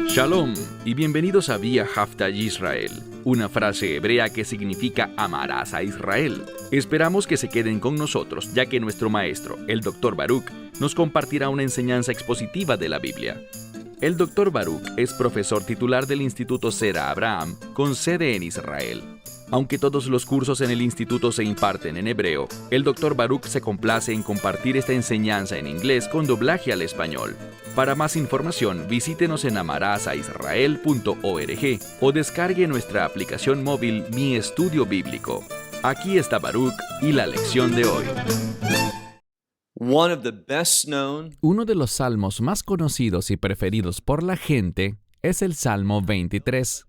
Shalom y bienvenidos a Vía Haftaj Israel, una frase hebrea que significa amarás a Israel. Esperamos que se queden con nosotros, ya que nuestro maestro, el Dr. Baruch, nos compartirá una enseñanza expositiva de la Biblia. El Dr. Baruch es profesor titular del Instituto Zera Abraham, con sede en Israel. Aunque todos los cursos en el instituto se imparten en hebreo, el Dr. Baruch se complace en compartir esta enseñanza en inglés con doblaje al español. Para más información, visítenos en amarasaisrael.org o descargue nuestra aplicación móvil Mi Estudio Bíblico. Aquí está Baruch y la lección de hoy. Uno de los salmos más conocidos y preferidos por la gente es el Salmo 23.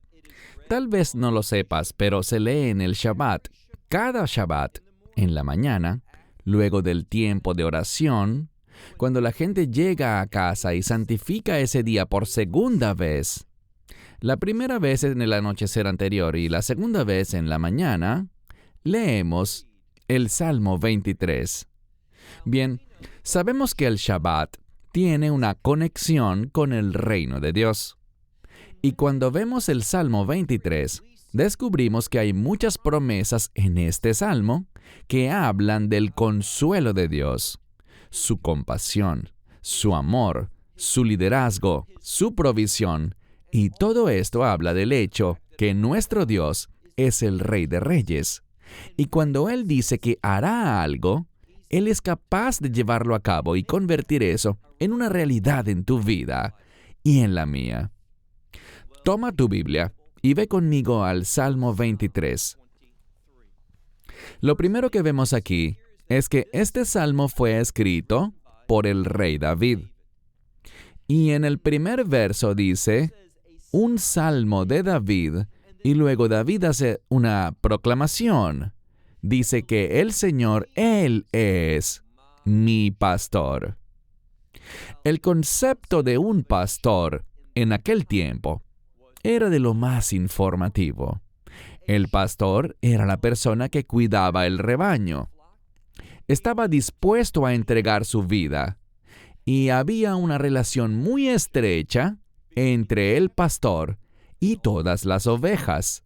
Tal vez no lo sepas, pero se lee en el Shabbat. Cada Shabbat, en la mañana, luego del tiempo de oración, cuando la gente llega a casa y santifica ese día por segunda vez. La primera vez en el anochecer anterior y la segunda vez en la mañana, leemos el Salmo 23. Bien, sabemos que el Shabbat tiene una conexión con el reino de Dios. Y cuando vemos el Salmo 23, descubrimos que hay muchas promesas en este salmo que hablan del consuelo de Dios, su compasión, su amor, su liderazgo, su provisión, y todo esto habla del hecho que nuestro Dios es el Rey de Reyes. Y cuando Él dice que hará algo, Él es capaz de llevarlo a cabo y convertir eso en una realidad en tu vida y en la mía. Toma tu Biblia y ve conmigo al Salmo 23. Lo primero que vemos aquí es que este salmo fue escrito por el rey David. Y en el primer verso dice, un salmo de David, y luego David hace una proclamación. Dice que el Señor, Él es mi pastor. El concepto de un pastor en aquel tiempo era de lo más informativo. El pastor era la persona que cuidaba el rebaño. Estaba dispuesto a entregar su vida, y había una relación muy estrecha entre el pastor y todas las ovejas.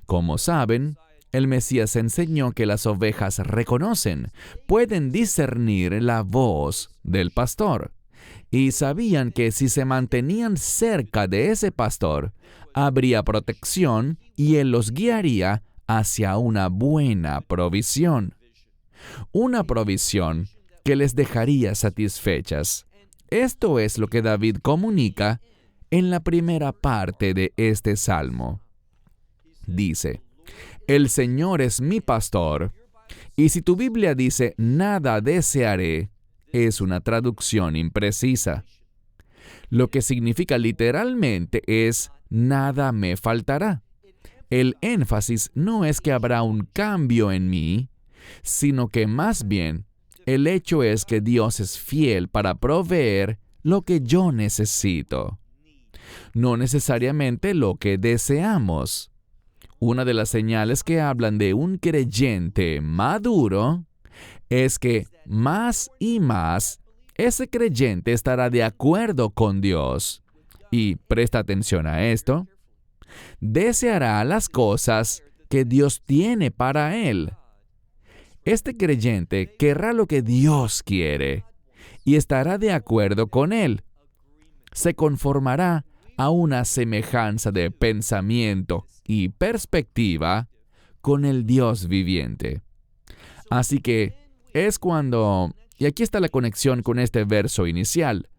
Como saben, el Mesías enseñó que las ovejas reconocen, pueden discernir la voz del pastor. Y sabían que si se mantenían cerca de ese pastor, habría protección y él los guiaría hacia una buena provisión. Una provisión que les dejaría satisfechas. Esto es lo que David comunica en la primera parte de este salmo. Dice, el Señor es mi pastor, y si tu Biblia dice, nada desearé, es una traducción imprecisa. Lo que significa literalmente es, nada me faltará. El énfasis no es que habrá un cambio en mí, sino que más bien, el hecho es que Dios es fiel para proveer lo que yo necesito. No necesariamente lo que deseamos. Una de las señales que hablan de un creyente maduro es que más y más ese creyente estará de acuerdo con Dios. Y presta atención a esto. Deseará las cosas que Dios tiene para él. Este creyente querrá lo que Dios quiere y estará de acuerdo con él. Se conformará a una semejanza de pensamiento y perspectiva con el Dios viviente. Así que es cuando, y aquí está la conexión con este verso inicial,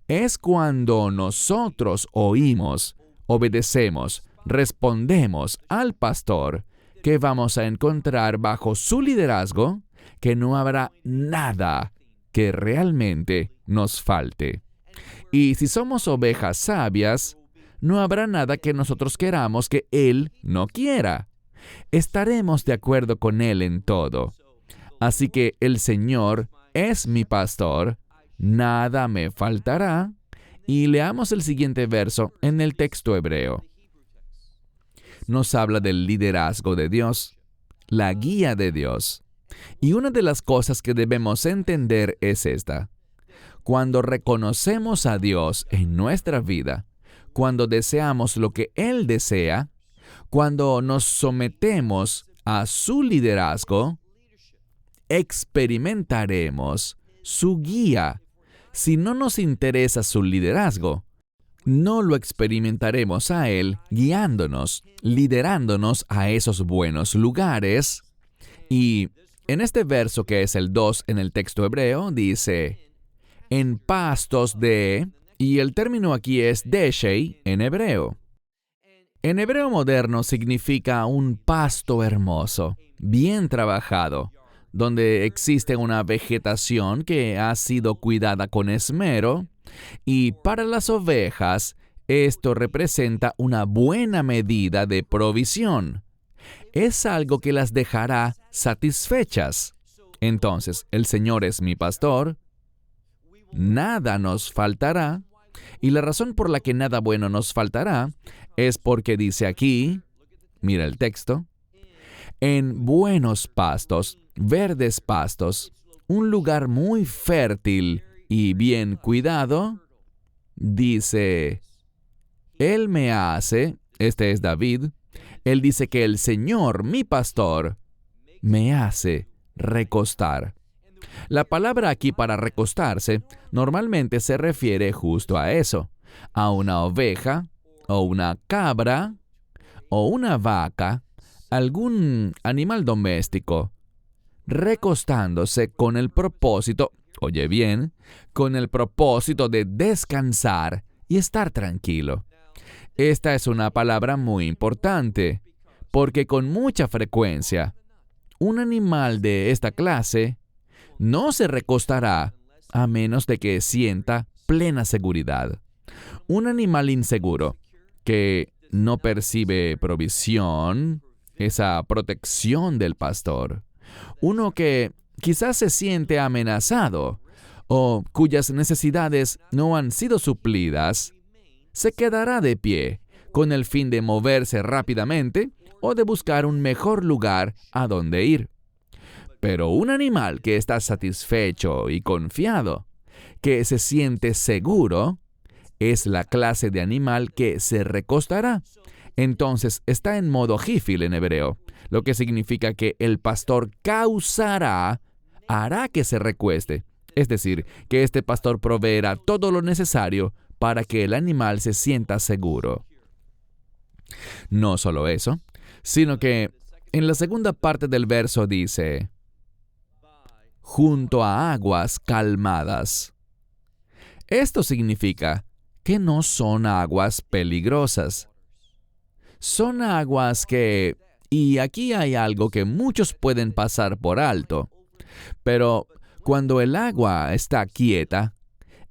es cuando nosotros oímos, obedecemos, respondemos al pastor, que vamos a encontrar bajo su liderazgo que no habrá nada que realmente nos falte. Y si somos ovejas sabias, no habrá nada que nosotros queramos que Él no quiera. Estaremos de acuerdo con Él en todo. Así que el Señor es mi pastor, nada me faltará. Y leamos el siguiente verso en el texto hebreo. Nos habla del liderazgo de Dios, la guía de Dios. Y una de las cosas que debemos entender es esta. Cuando reconocemos a Dios en nuestra vida, cuando deseamos lo que Él desea, cuando nos sometemos a su liderazgo, experimentaremos su guía. Si no nos interesa su liderazgo, no lo experimentaremos a Él guiándonos, liderándonos a esos buenos lugares. Y en este verso que es el 2 en el texto hebreo, dice, en pastos de, y el término aquí es deshei en hebreo. En hebreo moderno significa un pasto hermoso, bien trabajado, donde existe una vegetación que ha sido cuidada con esmero, y para las ovejas, esto representa una buena medida de provisión. Es algo que las dejará satisfechas. Entonces, el Señor es mi pastor, nada nos faltará, y la razón por la que nada bueno nos faltará es porque dice aquí, mira el texto, en buenos pastos, verdes pastos, un lugar muy fértil y bien cuidado, dice, Él me hace, este es David, Él dice que el Señor, mi pastor, me hace recostar. La palabra aquí para recostarse normalmente se refiere justo a eso, a una oveja, o una cabra, o una vaca, algún animal doméstico, recostándose con el propósito, oye bien, con el propósito de descansar y estar tranquilo. Esta es una palabra muy importante, porque con mucha frecuencia, un animal de esta clase no se recostará a menos de que sienta plena seguridad. Un animal inseguro que no percibe provisión, esa protección del pastor. Uno que quizás se siente amenazado o cuyas necesidades no han sido suplidas, se quedará de pie con el fin de moverse rápidamente o de buscar un mejor lugar a donde ir. Pero un animal que está satisfecho y confiado, que se siente seguro, es la clase de animal que se recostará. Entonces está en modo hifil en hebreo, lo que significa que el pastor hará que se recueste. Es decir, que este pastor proveerá todo lo necesario para que el animal se sienta seguro. No solo eso, sino que en la segunda parte del verso dice, junto a aguas calmadas. Esto significa que no son aguas peligrosas. Son aguas que, y aquí hay algo que muchos pueden pasar por alto, pero cuando el agua está quieta,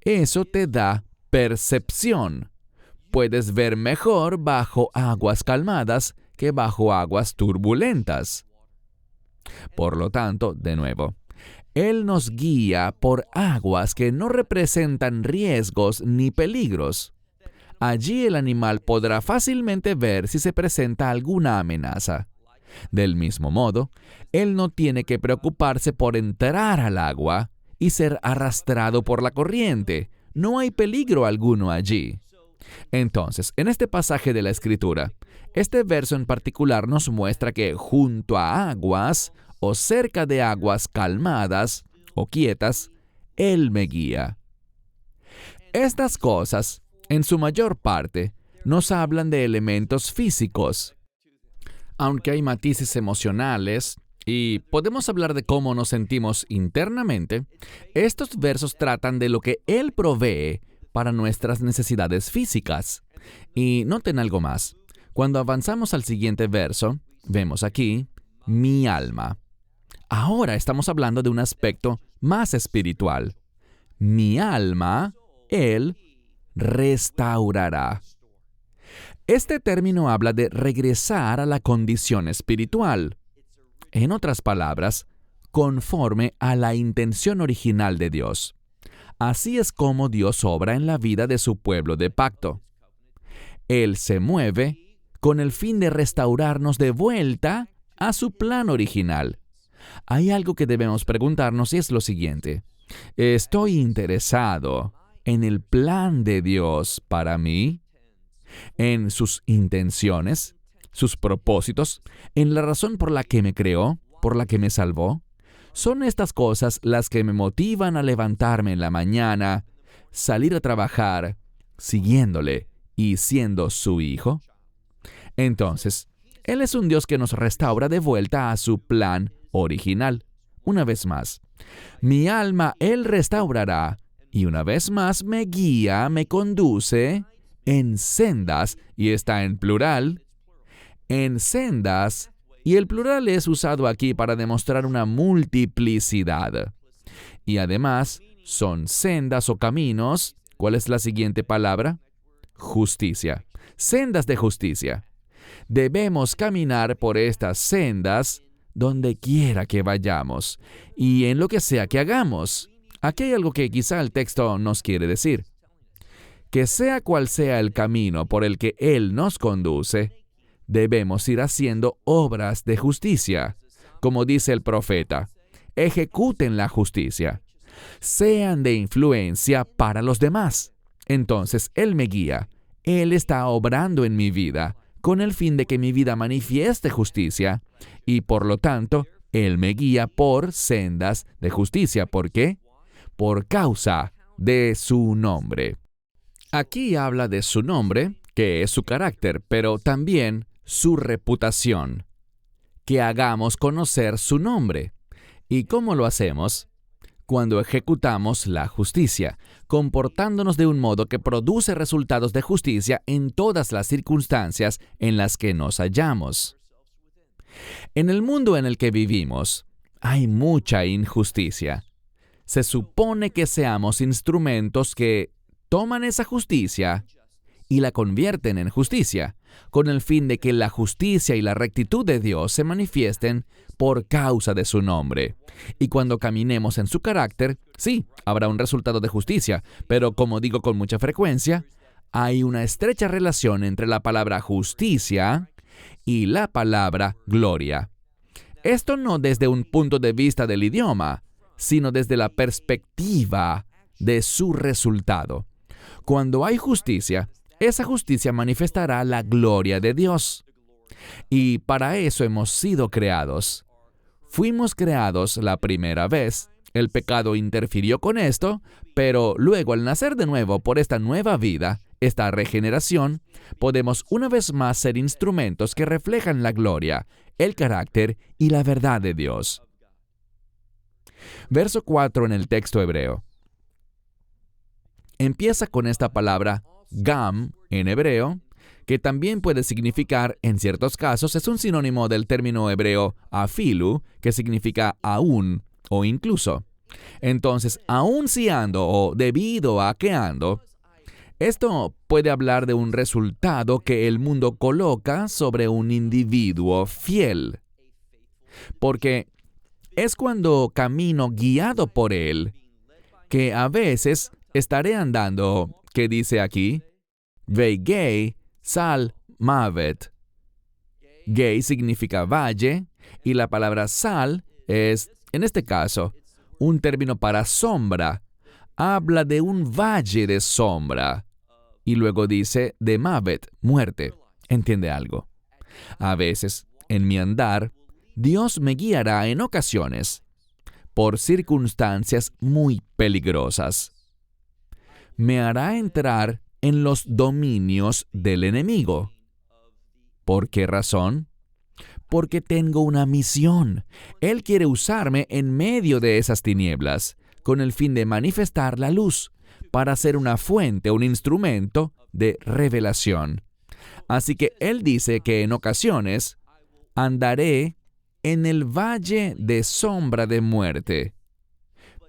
eso te da percepción. Puedes ver mejor bajo aguas calmadas que bajo aguas turbulentas. Por lo tanto, de nuevo, Él nos guía por aguas que no representan riesgos ni peligros. Allí el animal podrá fácilmente ver si se presenta alguna amenaza. Del mismo modo, él no tiene que preocuparse por entrar al agua y ser arrastrado por la corriente. No hay peligro alguno allí. Entonces, en este pasaje de la Escritura, este verso en particular nos muestra que junto a aguas o cerca de aguas calmadas o quietas, Él me guía. Estas cosas, en su mayor parte, nos hablan de elementos físicos. Aunque hay matices emocionales y podemos hablar de cómo nos sentimos internamente, estos versos tratan de lo que Él provee para nuestras necesidades físicas. Y noten algo más. Cuando avanzamos al siguiente verso, vemos aquí, mi alma. Ahora estamos hablando de un aspecto más espiritual. Mi alma, Él restaurará. Este término habla de regresar a la condición espiritual. En otras palabras, conforme a la intención original de Dios. Así es como Dios obra en la vida de su pueblo de pacto. Él se mueve con el fin de restaurarnos de vuelta a su plan original, hay algo que debemos preguntarnos y es lo siguiente. ¿Estoy interesado en el plan de Dios para mí? ¿En sus intenciones? ¿Sus propósitos? ¿En la razón por la que me creó? ¿Por la que me salvó? ¿Son estas cosas las que me motivan a levantarme en la mañana, salir a trabajar, siguiéndole y siendo su hijo? Entonces, Él es un Dios que nos restaura de vuelta a su plan original. Una vez más, mi alma Él restaurará, y una vez más me guía, me conduce en sendas, y está en plural, en sendas, y el plural es usado aquí para demostrar una multiplicidad. Y además, son sendas o caminos. ¿Cuál es la siguiente palabra? Justicia. Sendas de justicia. Debemos caminar por estas sendas donde quiera que vayamos y en lo que sea que hagamos. Aquí hay algo que quizá el texto nos quiere decir. Que sea cual sea el camino por el que Él nos conduce, debemos ir haciendo obras de justicia. Como dice el profeta, ejecuten la justicia. Sean de influencia para los demás. Entonces Él me guía. Él está obrando en mi vida con el fin de que mi vida manifieste justicia y por lo tanto, Él me guía por sendas de justicia. ¿Por qué? Por causa de su nombre. Aquí habla de su nombre, que es su carácter, pero también su reputación. Que hagamos conocer su nombre. ¿Y cómo lo hacemos? Cuando ejecutamos la justicia, comportándonos de un modo que produce resultados de justicia en todas las circunstancias en las que nos hallamos. En el mundo en el que vivimos, hay mucha injusticia. Se supone que seamos instrumentos que toman esa justicia y la convierten en justicia, con el fin de que la justicia y la rectitud de Dios se manifiesten por causa de su nombre. Y cuando caminemos en su carácter, sí, habrá un resultado de justicia, pero como digo con mucha frecuencia, hay una estrecha relación entre la palabra justicia y la palabra gloria. Esto no desde un punto de vista del idioma, sino desde la perspectiva de su resultado. Cuando hay justicia, esa justicia manifestará la gloria de Dios. Y para eso hemos sido creados. Fuimos creados la primera vez. El pecado interfirió con esto, pero luego al nacer de nuevo por esta nueva vida, esta regeneración, podemos una vez más ser instrumentos que reflejan la gloria, el carácter y la verdad de Dios. Verso 4 en el texto hebreo. Empieza con esta palabra gam en hebreo, que también puede significar, en ciertos casos, es un sinónimo del término hebreo afilu, que significa aún o incluso. Entonces, aún si ando o debido a que ando, esto puede hablar de un resultado que el mundo coloca sobre un individuo fiel. Porque es cuando camino guiado por Él, que a veces estaré andando, ¿qué dice aquí? Veigei sal mavet. Gei significa valle, y la palabra sal es, en este caso, un término para sombra. Habla de un valle de sombra. Y luego dice de mavet, muerte. ¿Entiende algo? A veces, en mi andar, Dios me guiará en ocasiones por circunstancias muy peligrosas. Me hará entrar en los dominios del enemigo. ¿Por qué razón? Porque tengo una misión. Él quiere usarme en medio de esas tinieblas, con el fin de manifestar la luz, para ser una fuente, un instrumento de revelación. Así que Él dice que en ocasiones andaré en el valle de sombra de muerte.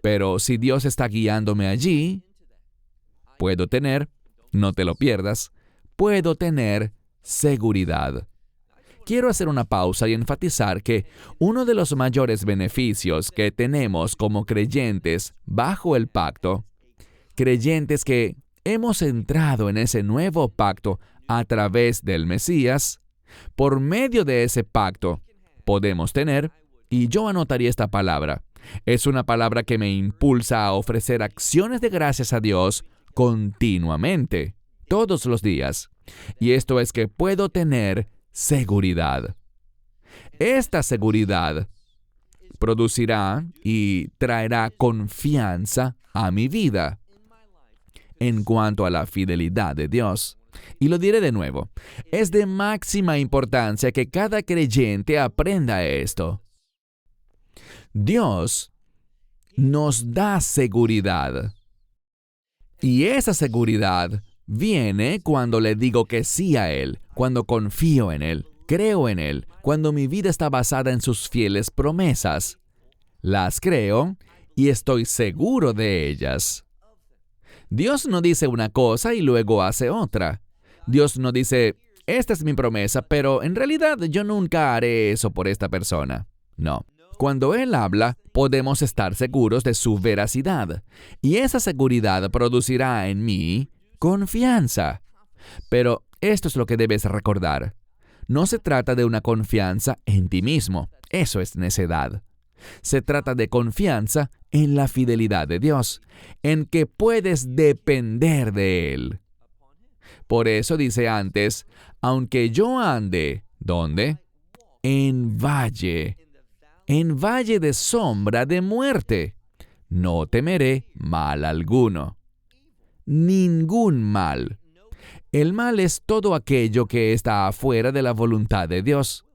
Pero si Dios está guiándome allí, puedo tener, no te lo pierdas, puedo tener seguridad. Quiero hacer una pausa y enfatizar que uno de los mayores beneficios que tenemos como creyentes bajo el pacto, creyentes que hemos entrado en ese nuevo pacto a través del Mesías, por medio de ese pacto podemos tener, y yo anotaría esta palabra. Es una palabra que me impulsa a ofrecer acciones de gracias a Dios continuamente, todos los días. Y esto es que puedo tener seguridad. Esta seguridad producirá y traerá confianza a mi vida en cuanto a la fidelidad de Dios. Y lo diré de nuevo, es de máxima importancia que cada creyente aprenda esto. Dios nos da seguridad. Y esa seguridad viene cuando le digo que sí a Él, cuando confío en Él, creo en Él, cuando mi vida está basada en sus fieles promesas. Las creo y estoy seguro de ellas. Dios no dice una cosa y luego hace otra. Dios no dice, esta es mi promesa, pero en realidad yo nunca haré eso por esta persona. No. Cuando Él habla, podemos estar seguros de su veracidad, y esa seguridad producirá en mí confianza. Pero esto es lo que debes recordar. No se trata de una confianza en ti mismo. Eso es necedad. Se trata de confianza en la fidelidad de Dios, en que puedes depender de Él. Por eso dice antes, aunque yo ande, ¿dónde? En valle de sombra de muerte, no temeré mal alguno. Ningún mal. El mal es todo aquello que está afuera de la voluntad de Dios.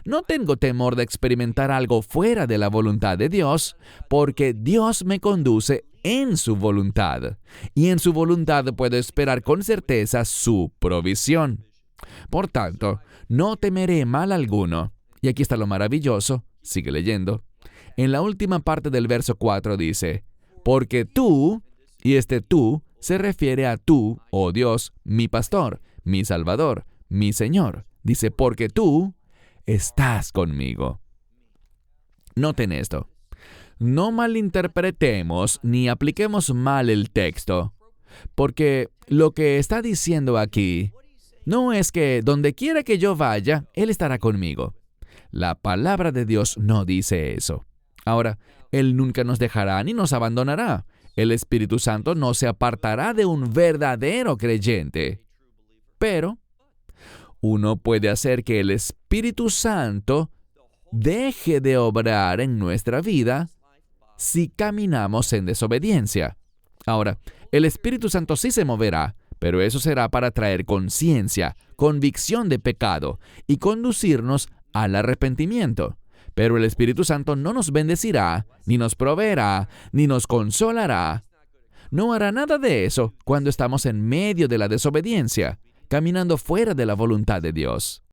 No tengo temor de experimentar algo fuera de la voluntad de Dios, porque Dios me conduce en su voluntad, y en su voluntad puedo esperar con certeza su provisión. Por tanto, no temeré mal alguno. Y aquí está lo maravilloso, sigue leyendo. En la última parte del verso 4 dice, porque tú, y este tú se refiere a tú, oh Dios, mi pastor, mi salvador, mi Señor. Dice, porque tú estás conmigo. Noten esto. No malinterpretemos ni apliquemos mal el texto, porque lo que está diciendo aquí no es que donde quiera que yo vaya, Él estará conmigo. La palabra de Dios no dice eso. Ahora, Él nunca nos dejará ni nos abandonará. El Espíritu Santo no se apartará de un verdadero creyente. Pero uno puede hacer que el Espíritu Santo deje de obrar en nuestra vida si caminamos en desobediencia. Ahora, el Espíritu Santo sí se moverá, pero eso será para traer conciencia, convicción de pecado y conducirnos al arrepentimiento. Pero el Espíritu Santo no nos bendecirá, ni nos proveerá, ni nos consolará. No hará nada de eso cuando estamos en medio de la desobediencia, caminando fuera de la voluntad de Dios.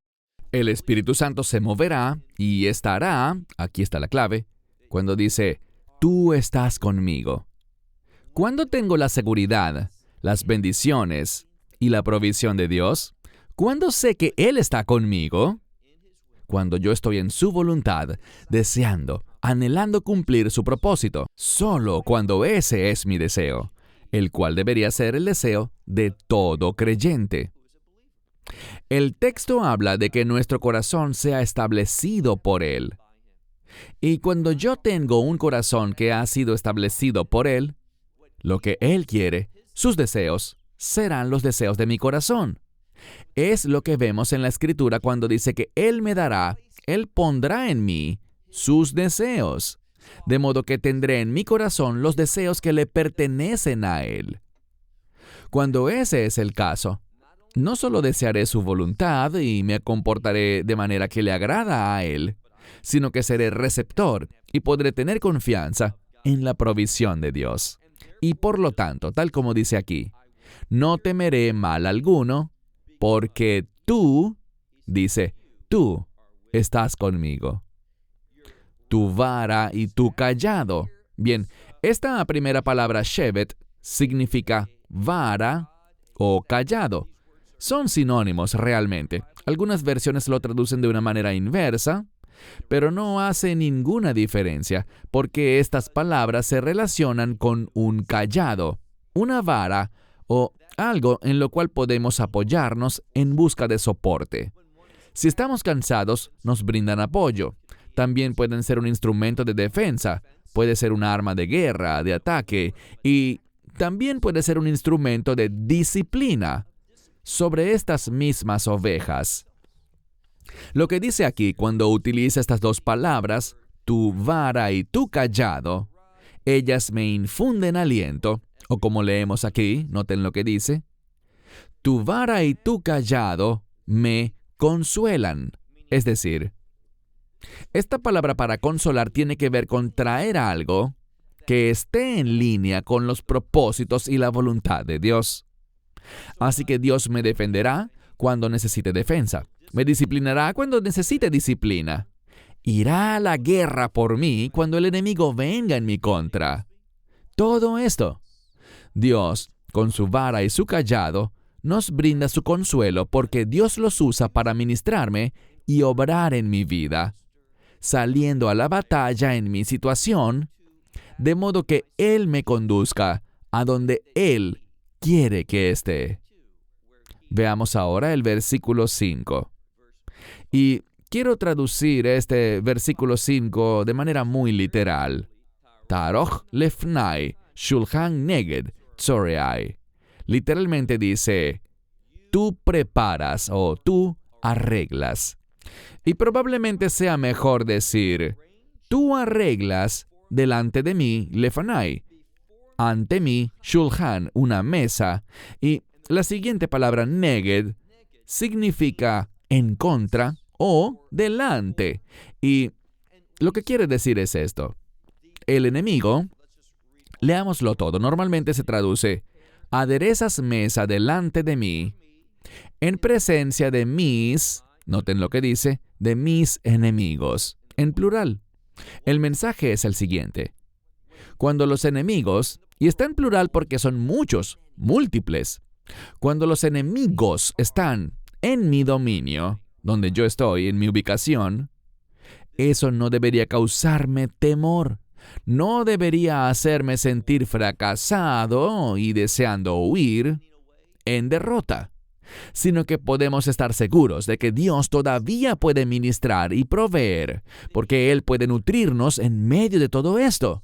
El Espíritu Santo se moverá y estará, aquí está la clave, cuando dice, tú estás conmigo. ¿Cuándo tengo la seguridad, las bendiciones y la provisión de Dios? ¿Cuándo sé que Él está conmigo? Cuando yo estoy en su voluntad, deseando, anhelando cumplir su propósito. Solo cuando ese es mi deseo, el cual debería ser el deseo de todo creyente. El texto habla de que nuestro corazón sea establecido por Él. Y cuando yo tengo un corazón que ha sido establecido por Él, lo que Él quiere, sus deseos, serán los deseos de mi corazón. Es lo que vemos en la Escritura cuando dice que Él me dará, Él pondrá en mí sus deseos, de modo que tendré en mi corazón los deseos que le pertenecen a Él. Cuando ese es el caso, no solo desearé su voluntad y me comportaré de manera que le agrada a Él, sino que seré receptor y podré tener confianza en la provisión de Dios. Y por lo tanto, tal como dice aquí, no temeré mal alguno, porque tú, dice, tú estás conmigo. Tu vara y tu cayado. Bien, esta primera palabra shevet significa vara o cayado. Son sinónimos realmente. Algunas versiones lo traducen de una manera inversa, pero no hace ninguna diferencia, porque estas palabras se relacionan con un cayado, una vara o algo en lo cual podemos apoyarnos en busca de soporte. Si estamos cansados, nos brindan apoyo. También pueden ser un instrumento de defensa, puede ser un arma de guerra, de ataque, y también puede ser un instrumento de disciplina sobre estas mismas ovejas. Lo que dice aquí cuando utiliza estas dos palabras, tu vara y tu cayado, ellas me infunden aliento, o como leemos aquí, noten lo que dice, tu vara y tu cayado me consuelan. Es decir, esta palabra para consolar tiene que ver con traer algo que esté en línea con los propósitos y la voluntad de Dios. Así que Dios me defenderá cuando necesite defensa. Me disciplinará cuando necesite disciplina. Irá a la guerra por mí cuando el enemigo venga en mi contra. Todo esto, Dios, con su vara y su cayado, nos brinda su consuelo porque Dios los usa para ministrarme y obrar en mi vida, saliendo a la batalla en mi situación, de modo que Él me conduzca a donde Él quiere que esté. Veamos ahora el versículo 5. Y quiero traducir este versículo 5 de manera muy literal. Taroch lefnai, shulchan neged, tzoreai. Literalmente dice, tú preparas o tú arreglas. Y probablemente sea mejor decir, tú arreglas delante de mí, lefanai, ante mí, shulchan, una mesa. Y la siguiente palabra, neged, significa en contra o delante. Y lo que quiere decir es esto. El enemigo, leámoslo todo, normalmente se traduce, aderezas mesa delante de mí, en presencia de mis, noten lo que dice, de mis enemigos, en plural. El mensaje es el siguiente. Cuando los enemigos, y está en plural porque son muchos, múltiples, cuando los enemigos están en mi dominio, donde yo estoy, en mi ubicación, eso no debería causarme temor. No debería hacerme sentir fracasado y deseando huir en derrota, sino que podemos estar seguros de que Dios todavía puede ministrar y proveer, porque Él puede nutrirnos en medio de todo esto.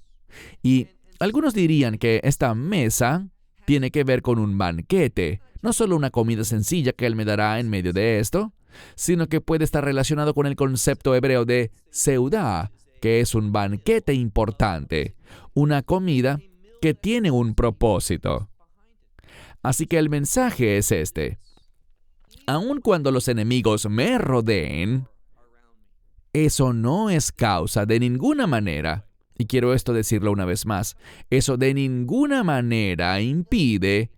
Y algunos dirían que esta mesa tiene que ver con un banquete, no solo una comida sencilla que Él me dará en medio de esto, sino que puede estar relacionado con el concepto hebreo de seudá, que es un banquete importante, una comida que tiene un propósito. Así que el mensaje es este. Aun cuando los enemigos me rodeen, eso no es causa de ninguna manera, y quiero esto decirlo una vez más, eso de ninguna manera impide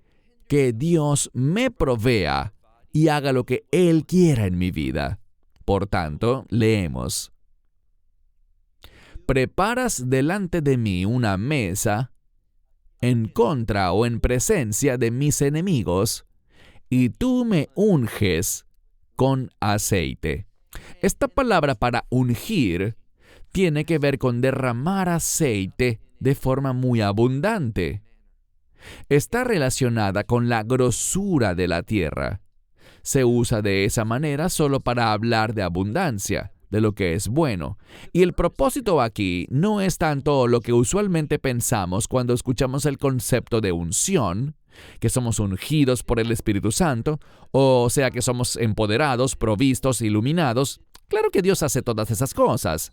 que Dios me provea y haga lo que Él quiera en mi vida. Por tanto, leemos. Preparas delante de mí una mesa en contra o en presencia de mis enemigos, y tú me unges con aceite. Esta palabra para ungir tiene que ver con derramar aceite de forma muy abundante. Está relacionada con la grosura de la tierra. Se usa de esa manera solo para hablar de abundancia, de lo que es bueno. Y el propósito aquí no es tanto lo que usualmente pensamos cuando escuchamos el concepto de unción, que somos ungidos por el Espíritu Santo, o sea que somos empoderados, provistos, iluminados. Claro que Dios hace todas esas cosas.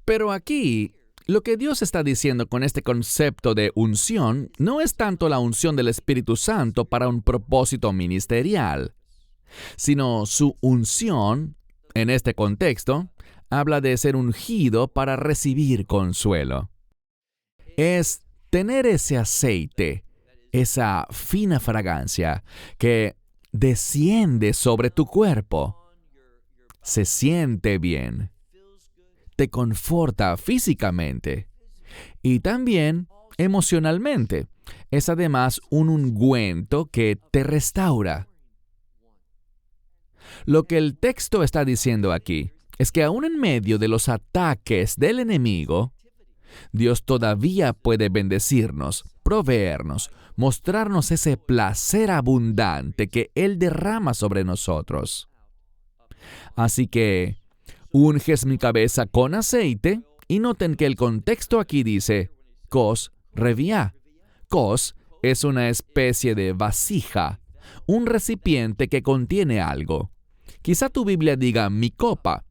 Pero aquí, lo que Dios está diciendo con este concepto de unción no es tanto la unción del Espíritu Santo para un propósito ministerial, sino su unción, en este contexto, habla de ser ungido para recibir consuelo. Es tener ese aceite, esa fina fragancia que desciende sobre tu cuerpo. Se siente bien. Te conforta físicamente y también emocionalmente. Es además un ungüento que te restaura. Lo que el texto está diciendo aquí es que aún en medio de los ataques del enemigo, Dios todavía puede bendecirnos, proveernos, mostrarnos ese placer abundante que Él derrama sobre nosotros. Así que, unges mi cabeza con aceite, y noten que el contexto aquí dice, kos reviá. Kos es una especie de vasija, un recipiente que contiene algo. Quizá tu Biblia diga mi copa,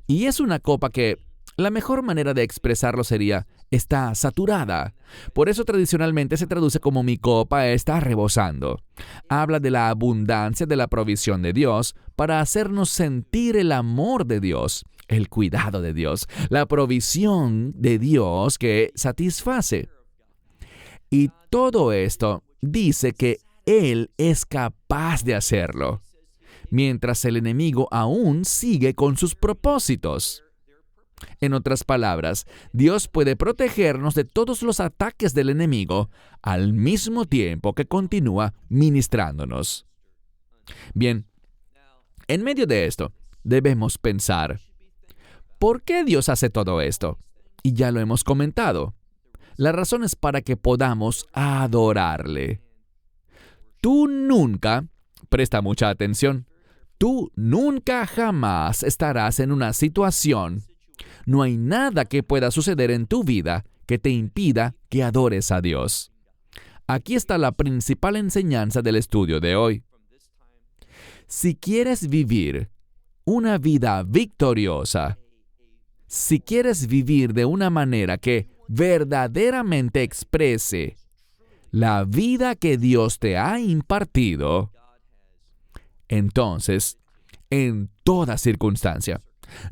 y es una copa que la mejor manera de expresarlo sería está saturada. Por eso tradicionalmente se traduce como mi copa está rebosando. Habla de la abundancia de la provisión de Dios para hacernos sentir el amor de Dios, el cuidado de Dios, la provisión de Dios que satisface. Y todo esto dice que Él es capaz de hacerlo, mientras el enemigo aún sigue con sus propósitos. En otras palabras, Dios puede protegernos de todos los ataques del enemigo al mismo tiempo que continúa ministrándonos. Bien, en medio de esto, debemos pensar, ¿por qué Dios hace todo esto? Y ya lo hemos comentado. La razón es para que podamos adorarle. Tú nunca, presta mucha atención, tú nunca jamás estarás en una situación. No hay nada que pueda suceder en tu vida que te impida que adores a Dios. Aquí está la principal enseñanza del estudio de hoy. Si quieres vivir una vida victoriosa, si quieres vivir de una manera que verdaderamente exprese la vida que Dios te ha impartido, entonces, en toda circunstancia,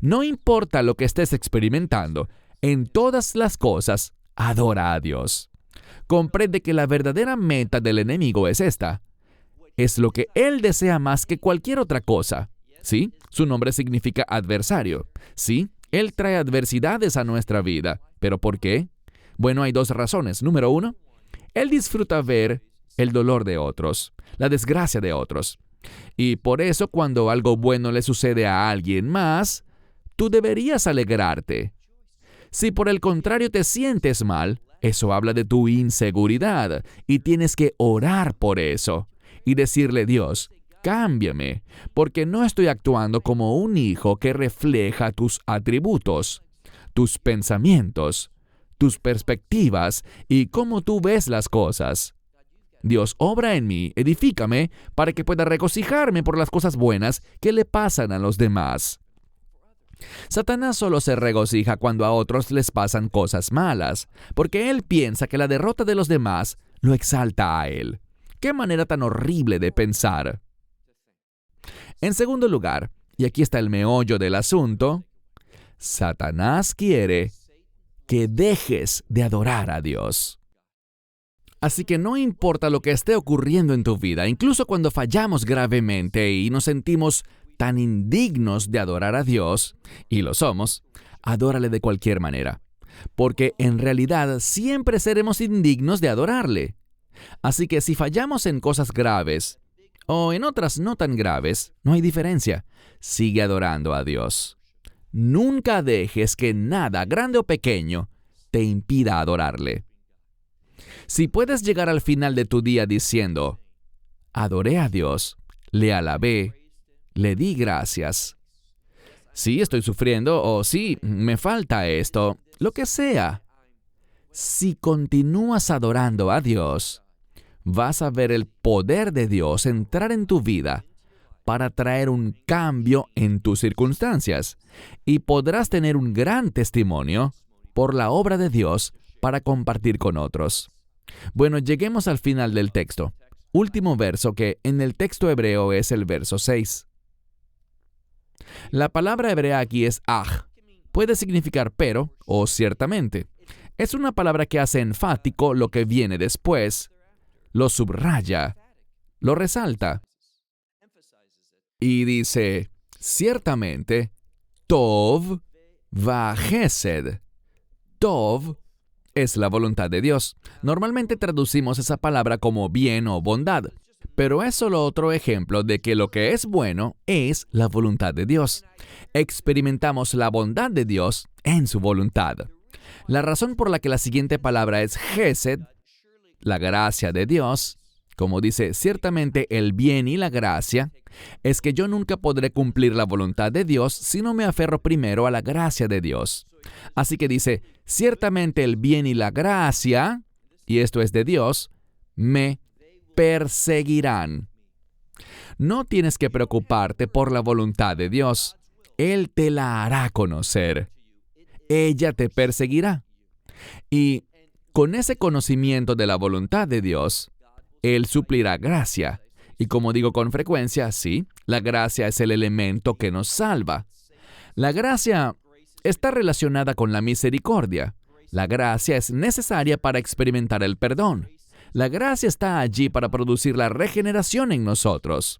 no importa lo que estés experimentando, en todas las cosas, adora a Dios. Comprende que la verdadera meta del enemigo es esta. Es lo que él desea más que cualquier otra cosa. ¿Sí? Su nombre significa adversario. ¿Sí? Él trae adversidades a nuestra vida. ¿Pero por qué? Bueno, hay dos razones. Número uno, él disfruta ver el dolor de otros, la desgracia de otros. Y por eso cuando algo bueno le sucede a alguien más, tú deberías alegrarte. Si por el contrario te sientes mal, eso habla de tu inseguridad y tienes que orar por eso y decirle, Dios, cámbiame, porque no estoy actuando como un hijo que refleja tus atributos, tus pensamientos, tus perspectivas y cómo tú ves las cosas. Dios, obra en mí, edifícame, para que pueda regocijarme por las cosas buenas que le pasan a los demás. Satanás solo se regocija cuando a otros les pasan cosas malas, porque él piensa que la derrota de los demás lo exalta a él. ¡Qué manera tan horrible de pensar! En segundo lugar, y aquí está el meollo del asunto, Satanás quiere que dejes de adorar a Dios. Así que no importa lo que esté ocurriendo en tu vida, incluso cuando fallamos gravemente y nos sentimos tan indignos de adorar a Dios, y lo somos, adórale de cualquier manera, porque en realidad siempre seremos indignos de adorarle. Así que si fallamos en cosas graves, o en otras no tan graves, no hay diferencia. Sigue adorando a Dios. Nunca dejes que nada, grande o pequeño, te impida adorarle. Si puedes llegar al final de tu día diciendo, adoré a Dios, le alabé, le di gracias. Sí, estoy sufriendo, o sí, me falta esto, lo que sea. Si continúas adorando a Dios, vas a ver el poder de Dios entrar en tu vida para traer un cambio en tus circunstancias, y podrás tener un gran testimonio por la obra de Dios para compartir con otros. Bueno, lleguemos al final del texto. Último verso que en el texto hebreo es el verso 6. La palabra hebrea aquí es aj. Puede significar pero o ciertamente. Es una palabra que hace enfático lo que viene después, lo subraya, lo resalta. Y dice, ciertamente, Tov va Gesed. Tov es la voluntad de Dios. Normalmente traducimos esa palabra como bien o bondad, pero es solo otro ejemplo de que lo que es bueno es la voluntad de Dios. Experimentamos la bondad de Dios en su voluntad. La razón por la que la siguiente palabra es Gesed, la gracia de Dios, como dice, ciertamente el bien y la gracia, es que yo nunca podré cumplir la voluntad de Dios si no me aferro primero a la gracia de Dios. Así que dice, ciertamente el bien y la gracia, y esto es de Dios, me perseguirán. No tienes que preocuparte por la voluntad de Dios. Él te la hará conocer. Ella te perseguirá. Y con ese conocimiento de la voluntad de Dios, Él suplirá gracia. Y como digo con frecuencia, sí, la gracia es el elemento que nos salva. La gracia está relacionada con la misericordia. La gracia es necesaria para experimentar el perdón. La gracia está allí para producir la regeneración en nosotros.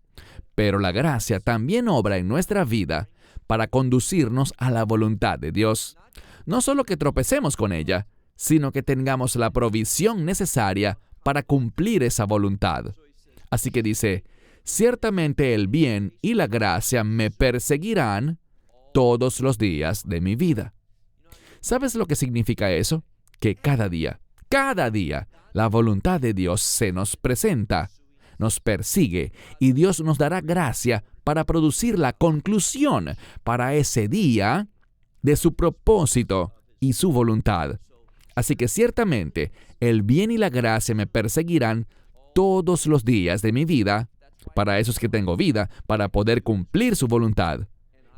Pero la gracia también obra en nuestra vida para conducirnos a la voluntad de Dios. No solo que tropecemos con ella, sino que tengamos la provisión necesaria para cumplir esa voluntad. Así que dice, ciertamente el bien y la gracia me perseguirán todos los días de mi vida. ¿Sabes lo que significa eso? Que cada día, la voluntad de Dios se nos presenta, nos persigue, y Dios nos dará gracia para producir la conclusión para ese día de su propósito y su voluntad. Así que ciertamente el bien y la gracia me perseguirán todos los días de mi vida, para esos que tengo vida, para poder cumplir su voluntad.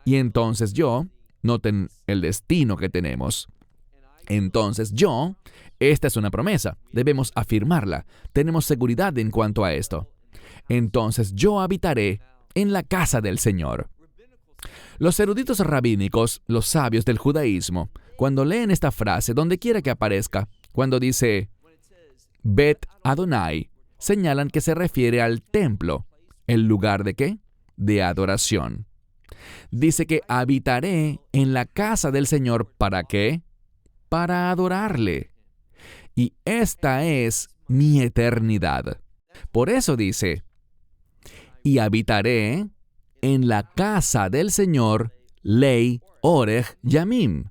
Y entonces yo, noten el destino que tenemos. Entonces yo, esta es una promesa, debemos afirmarla, tenemos seguridad en cuanto a esto. Entonces yo habitaré en la casa del Señor. Los eruditos rabínicos, los sabios del judaísmo, cuando leen esta frase, donde quiera que aparezca, cuando dice Bet Adonai, señalan que se refiere al templo. ¿El lugar de qué? De adoración. Dice que habitaré en la casa del Señor, ¿para qué? Para adorarle. Y esta es mi eternidad. Por eso dice, y habitaré en la casa del Señor, ley, orej, yamim,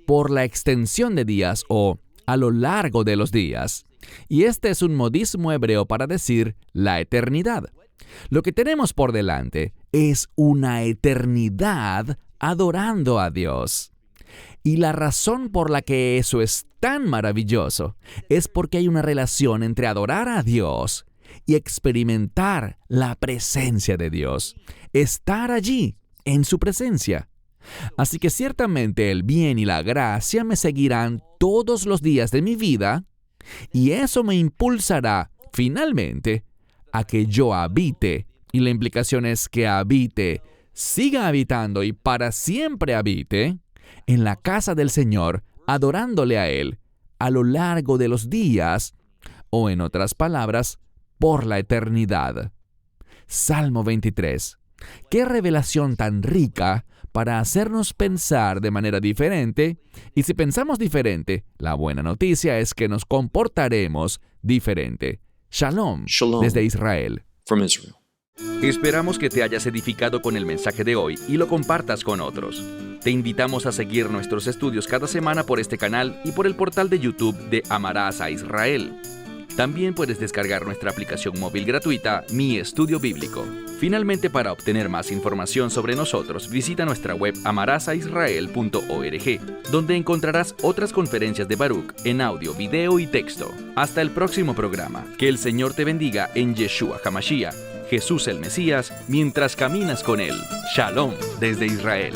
por la extensión de días o a lo largo de los días. Y este es un modismo hebreo para decir la eternidad. Lo que tenemos por delante es una eternidad adorando a Dios. Y la razón por la que eso es tan maravilloso es porque hay una relación entre adorar a Dios y experimentar la presencia de Dios. Estar allí, en su presencia. Así que ciertamente el bien y la gracia me seguirán todos los días de mi vida, y eso me impulsará, finalmente, a que yo habite, y la implicación es que habite, siga habitando y para siempre habite, en la casa del Señor, adorándole a Él, a lo largo de los días, o en otras palabras, por la eternidad. Salmo 23. ¡Qué revelación tan rica para hacernos pensar de manera diferente! Y si pensamos diferente, la buena noticia es que nos comportaremos diferente. Shalom, desde Israel. From Israel. Esperamos que te hayas edificado con el mensaje de hoy y lo compartas con otros. Te invitamos a seguir nuestros estudios cada semana por este canal y por el portal de YouTube de Amarás a Israel. También puedes descargar nuestra aplicación móvil gratuita, Mi Estudio Bíblico. Finalmente, para obtener más información sobre nosotros, visita nuestra web amarasaisrael.org, donde encontrarás otras conferencias de Baruch en audio, video y texto. Hasta el próximo programa. Que el Señor te bendiga en Yeshua HaMashiach, Jesús el Mesías, mientras caminas con Él. Shalom desde Israel.